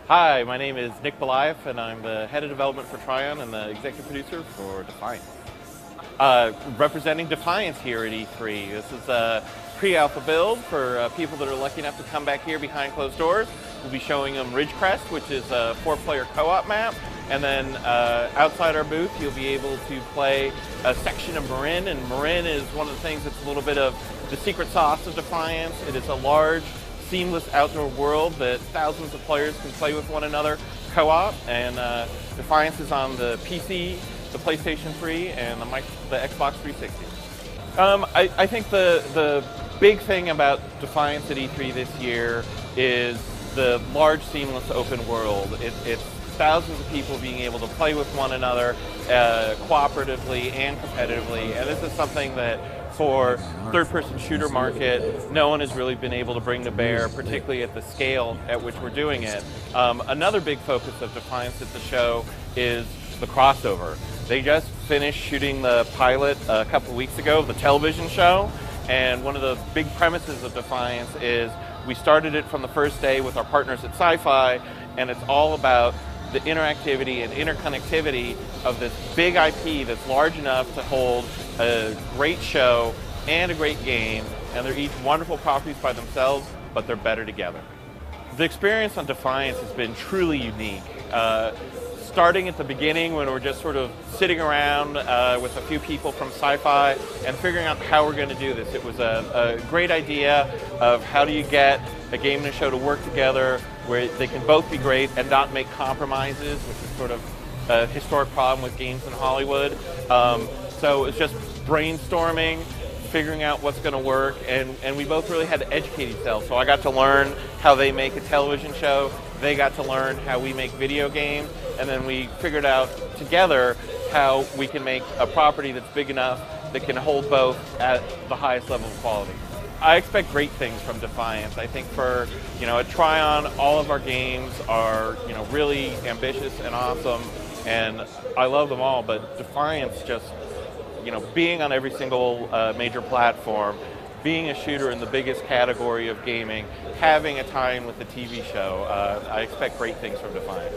Hi, my name is Nick Belayev, and I'm the head of development for Tryon and the executive producer for Defiance. Representing Defiance here at E3. This is a pre-alpha build for people that are lucky enough to come back here behind closed doors. We'll be showing them Ridgecrest, which is a 4-player co-op map, and then outside our booth you'll be able to play a section of Marin, and Marin is one of the things that's a little bit of the secret sauce of Defiance. It is a large, seamless outdoor world that thousands of players can play with one another co-op, and Defiance is on the PC, the PlayStation 3, and the Xbox 360. I think the big thing about Defiance at E3 this year is the large, seamless open world. It's thousands of people being able to play with one another cooperatively and competitively, and this is something that for third-person shooter market, no one has really been able to bring to bear, particularly at the scale at which we're doing it. Another big focus of Defiance at the show is the crossover. They just finished shooting the pilot a couple of weeks ago of the television show, and one of the big premises of Defiance is we started it from the first day with our partners at Sci-Fi, and it's all about the interactivity and interconnectivity of this big IP that's large enough to hold a great show and a great game, and they're each wonderful properties by themselves, but they're better together. The experience on Defiance has been truly unique. Starting at the beginning when we're just sort of sitting around with a few people from Sci-Fi and figuring out how we're going to do this. It was a great idea of how do you get a game and a show to work together where they can both be great and not make compromises, which is sort of a historic problem with games in Hollywood. So it's just brainstorming, figuring out what's going to work, and we both really had to educate each other. So I got to learn how they make a television show, they got to learn how we make video games, and then we figured out together how we can make a property that's big enough that can hold both at the highest level of quality. I expect great things from Defiance. I think for at Tryon, all of our games are really ambitious and awesome, and I love them all. But Defiance just being on every single major platform, being a shooter in the biggest category of gaming, having a tie-in with the TV show, I expect great things from Defiance.